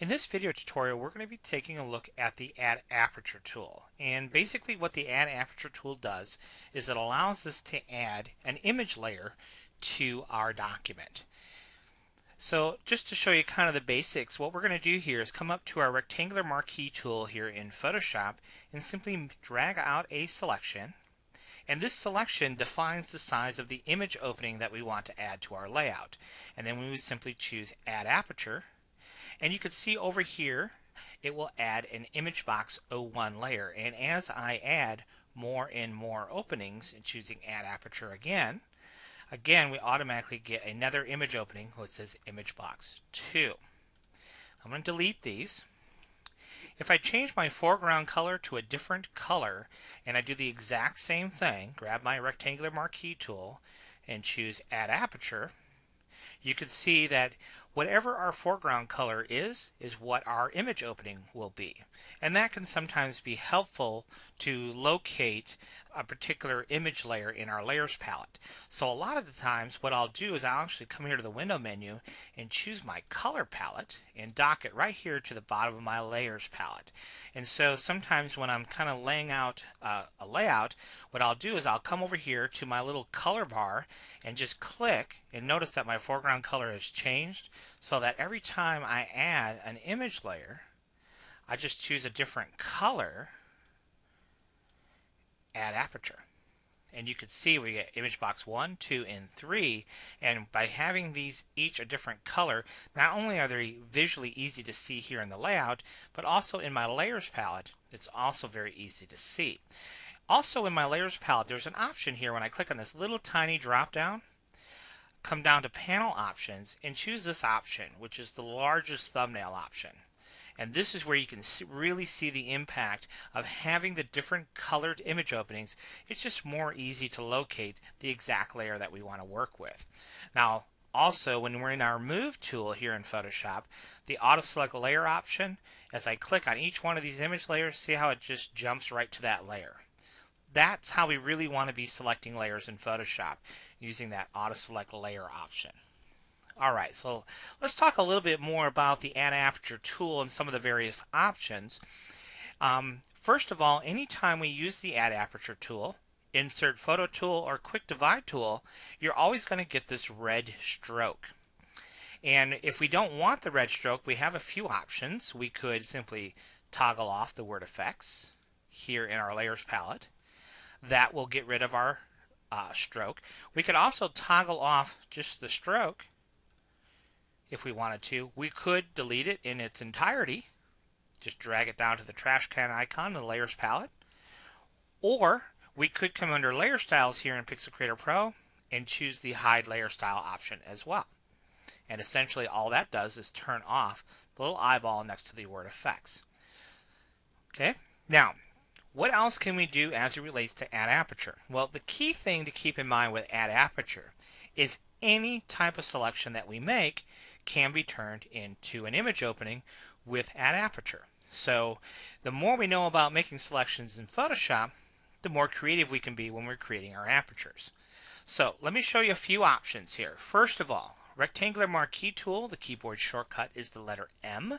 In this video tutorial, we're going to be taking a look at the AddAperture tool. And basically what the AddAperture tool does is it allows us to add an image layer to our document. So just to show you kind of the basics, what we're going to do here is come up to our rectangular marquee tool here in Photoshop and simply drag out a selection. And this selection defines the size of the image opening that we want to add to our layout. And then we would simply choose AddAperture. And you can see over here it will add an image box 01 layer, and as I add more and more openings and choosing AddAperture again we automatically get another image opening which says image box 2. I'm going to delete these. If I change my foreground color to a different color and I do the exact same thing, grab my rectangular marquee tool and choose AddAperture, you can see that whatever our foreground color is what our image opening will be. And that can sometimes be helpful to locate a particular image layer in our layers palette. So a lot of the times what I'll do is I'll actually come here to the window menu and choose my color palette and dock it right here to the bottom of my layers palette. And so sometimes when I'm kind of laying out a layout, what I'll do is I'll come over here to my little color bar and just click, and notice that my foreground color has changed, so that every time I add an image layer I just choose a different color, AddAperture. And you can see we get image box 1, 2, and 3, and by having these each a different color, not only are they visually easy to see here in the layout, but also in my layers palette it's also very easy to see. Also in my layers palette there's an option here when I click on this little tiny drop down, come down to panel options and choose this option, which is the largest thumbnail option. And this is where you can really see the impact of having the different colored image openings. It's just more easy to locate the exact layer that we want to work with. Now, also, when we're in our Move tool here in Photoshop, the Auto Select Layer option, as I click on each one of these image layers, see how it just jumps right to that layer. That's how we really want to be selecting layers in Photoshop, using that Auto Select Layer option. Alright, so let's talk a little bit more about the AddAperture tool and some of the various options. First of all, anytime we use the AddAperture tool, Insert Photo tool or Quick Divide tool, you're always going to get this red stroke. And if we don't want the red stroke, we have a few options. We could simply toggle off the word effects here in our layers palette. That will get rid of our stroke. We could also toggle off just the stroke if we wanted to. We could delete it in its entirety. Just drag it down to the trash can icon in the Layers palette. Or we could come under Layer Styles here in Pixel Creator Pro and choose the Hide Layer Style option as well. And essentially all that does is turn off the little eyeball next to the word effects. Okay, now what else can we do as it relates to AddAperture? Well, the key thing to keep in mind with AddAperture is any type of selection that we make can be turned into an image opening with AddAperture. So the more we know about making selections in Photoshop, the more creative we can be when we're creating our apertures. So let me show you a few options here. First of all, rectangular marquee tool, the keyboard shortcut is the letter M.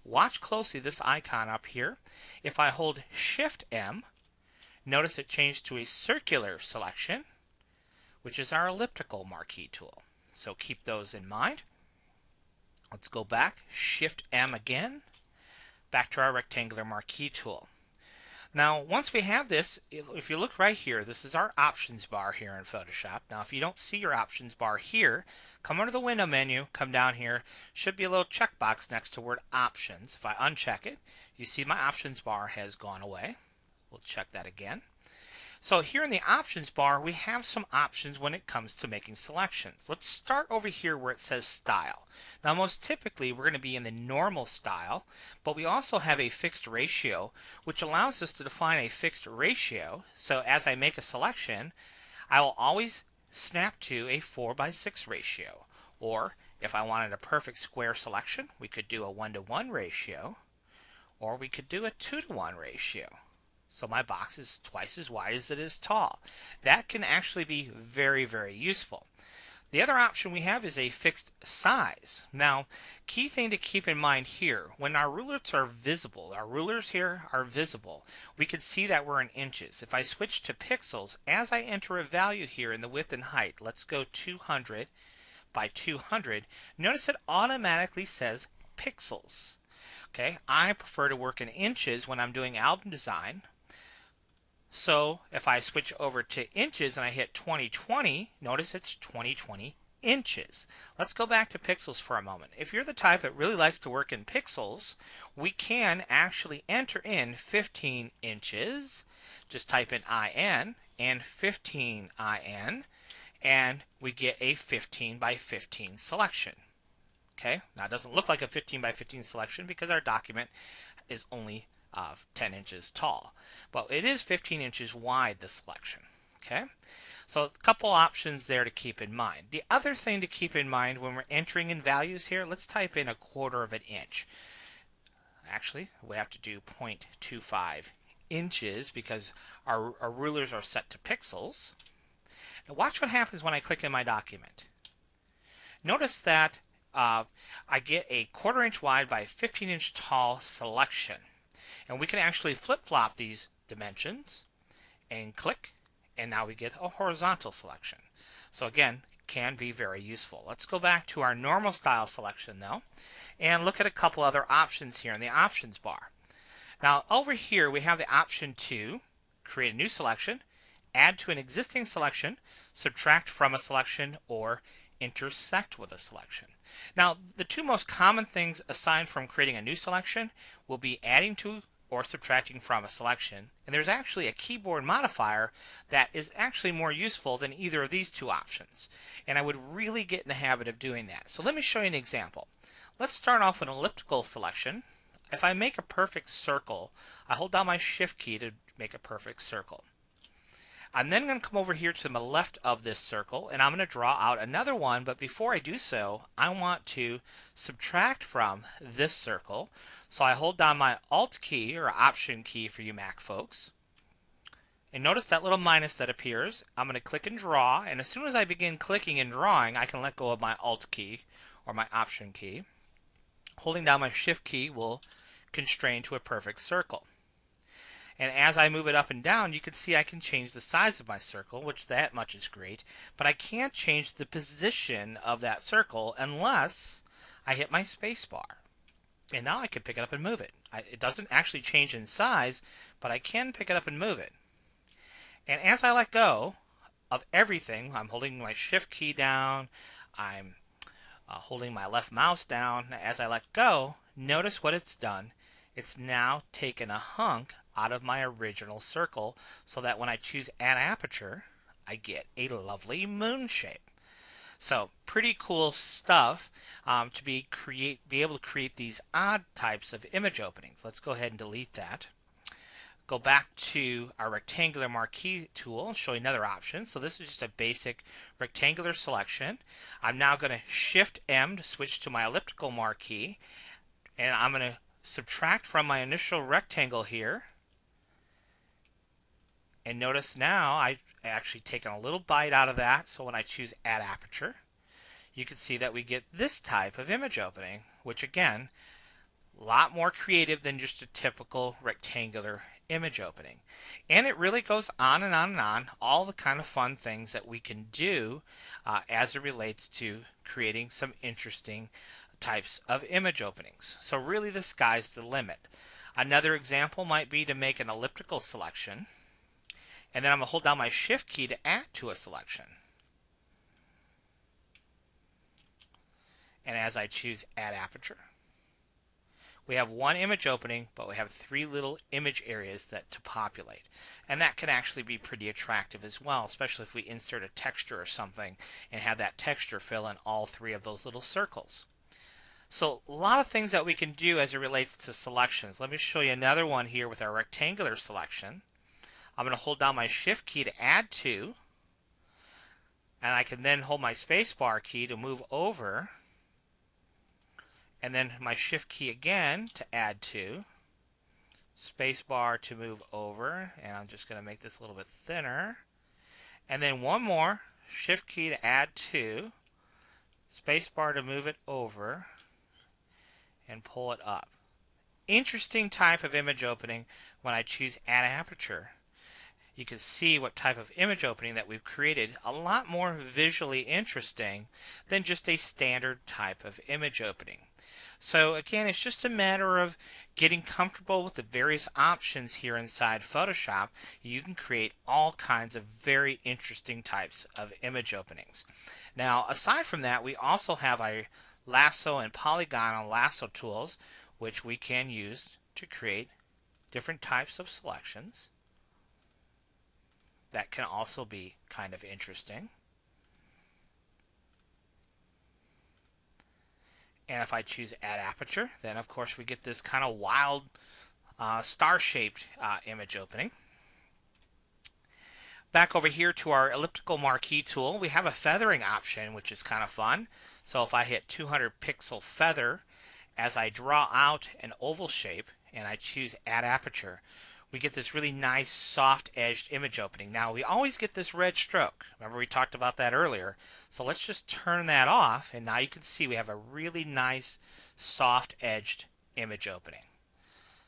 Watch closely this icon up here. If I hold Shift M, notice it changed to a circular selection, which is our elliptical marquee tool. So keep those in mind. Let's go back, Shift M again, back to our rectangular marquee tool. Now once we have this, if you look right here, this is our options bar here in Photoshop. Now if you don't see your options bar here, come under the window menu, come down here, should be a little checkbox next to word options. If I uncheck it, you see my options bar has gone away. We'll check that again. So here in the options bar we have some options when it comes to making selections. Let's start over here where it says style. Now most typically we're going to be in the normal style, but we also have a fixed ratio which allows us to define a fixed ratio. So as I make a selection, I will always snap to a 4:6 ratio. Or if I wanted a perfect square selection, we could do a 1:1 ratio, or we could do a 2:1 ratio. So my box is twice as wide as it is tall. That can actually be very, very useful. The other option we have is a fixed size. Now, key thing to keep in mind here, when our rulers are visible, our rulers here are visible, we can see that we're in inches. If I switch to pixels, as I enter a value here in the width and height, let's go 200 by 200, notice it automatically says pixels. Okay, I prefer to work in inches when I'm doing album design. So if I switch over to inches and I hit 2020, notice it's 2020 inches. Let's go back to pixels for a moment. If you're the type that really likes to work in pixels, we can actually enter in 15 inches. Just type in IN and 15 IN, and we get a 15 by 15 selection. Okay, now it doesn't look like a 15 by 15 selection because our document is only 10 inches tall, but it is 15 inches wide, the selection. Okay, so a couple options there to keep in mind. The other thing to keep in mind when we're entering in values here, let's type in 1/4 of an inch. Actually, we have to do 0.25 inches because our rulers are set to pixels. Now watch what happens when I click in my document. Notice that I get a 1/4 inch wide by 15 inch tall selection. And we can actually flip-flop these dimensions and click, and now we get a horizontal selection. So again, can be very useful. Let's go back to our normal style selection though and look at a couple other options here in the options bar. Now over here we have the option to create a new selection, add to an existing selection, subtract from a selection, or intersect with a selection. Now the two most common things aside from creating a new selection will be adding to or subtracting from a selection, and there's actually a keyboard modifier that is actually more useful than either of these two options, and I would really get in the habit of doing that. So let me show you an example. Let's start off with an elliptical selection. If I make a perfect circle, I hold down my shift key to make a perfect circle. I'm then going to come over here to the left of this circle and I'm going to draw out another one, but before I do so, I want to subtract from this circle. So I hold down my Alt key or Option key for you Mac folks. And notice that little minus that appears. I'm going to click and draw, and as soon as I begin clicking and drawing, I can let go of my Alt key or my Option key. Holding down my Shift key will constrain to a perfect circle. And as I move it up and down, you can see I can change the size of my circle, which that much is great, but I can't change the position of that circle unless I hit my space bar. And now I can pick it up and move it. It doesn't actually change in size, but I can pick it up and move it. And as I let go of everything, I'm holding my Shift key down, I'm holding my left mouse down. As I let go, notice what it's done. It's now taken a hunk out of my original circle so that when I choose AddAperture, I get a lovely moon shape. So pretty cool stuff to be able to create these odd types of image openings. Let's go ahead and delete that. Go back to our rectangular marquee tool and show you another option. So this is just a basic rectangular selection. I'm now going to Shift M to switch to my elliptical marquee, and I'm going to subtract from my initial rectangle here. And notice now I've actually taken a little bite out of that, so when I choose AddAperture, you can see that we get this type of image opening, which again, a lot more creative than just a typical rectangular image opening. And it really goes on and on and on, all the kind of fun things that we can do as it relates to creating some interesting types of image openings. So really the sky's the limit. Another example might be to make an elliptical selection, and then I'm going to hold down my Shift key to add to a selection. And as I choose AddAperture, we have one image opening, but we have 3 little image areas to populate. And that can actually be pretty attractive as well, especially if we insert a texture or something and have that texture fill in all 3 of those little circles. So a lot of things that we can do as it relates to selections. Let me show you another one here with our rectangular selection. I'm going to hold down my Shift key to add to, and I can then hold my space bar key to move over, and then my Shift key again to add to, space bar to move over, and I'm just going to make this a little bit thinner, and then one more Shift key to add to, spacebar to move it over, and pull it up. Interesting type of image opening when I choose AddAperture. You can see what type of image opening that we've created, a lot more visually interesting than just a standard type of image opening. So again, it's just a matter of getting comfortable with the various options here inside Photoshop. You can create all kinds of very interesting types of image openings. Now, aside from that, we also have our lasso and polygonal lasso tools, which we can use to create different types of selections. That can also be kind of interesting. And if I choose AddAperture, then of course we get this kind of wild star-shaped image opening. Back over here to our elliptical marquee tool, we have a feathering option, which is kind of fun. So if I hit 200 pixel feather, as I draw out an oval shape and I choose AddAperture, we get this really nice soft edged image opening. Now we always get this red stroke. Remember we talked about that earlier. So let's just turn that off, and now you can see we have a really nice soft edged image opening.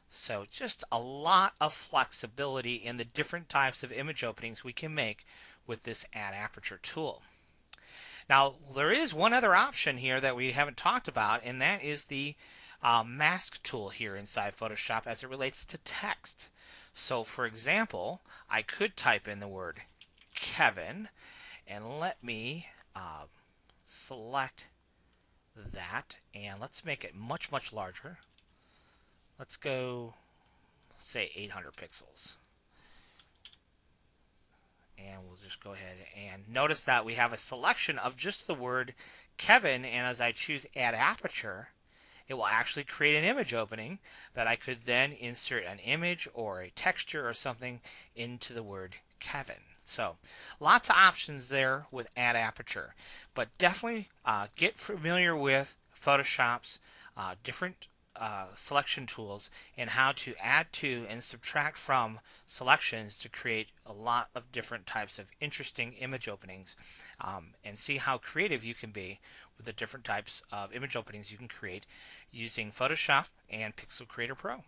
So just a lot of flexibility in the different types of image openings we can make with this AddAperture tool. Now there is one other option here that we haven't talked about, and that is the mask tool here inside Photoshop as it relates to text. So for example, I could type in the word Kevin, and let me select that, and let's make it much larger. Let's go, say 800 pixels. And we'll just go ahead and notice that we have a selection of just the word Kevin, and as I choose AddAperture, it will actually create an image opening that I could then insert an image or a texture or something into the word Kevin. So lots of options there with AddAperture, but definitely get familiar with Photoshop's different selection tools and how to add to and subtract from selections to create a lot of different types of interesting image openings, and see how creative you can be with the different types of image openings you can create using Photoshop and Pixel Creator Pro.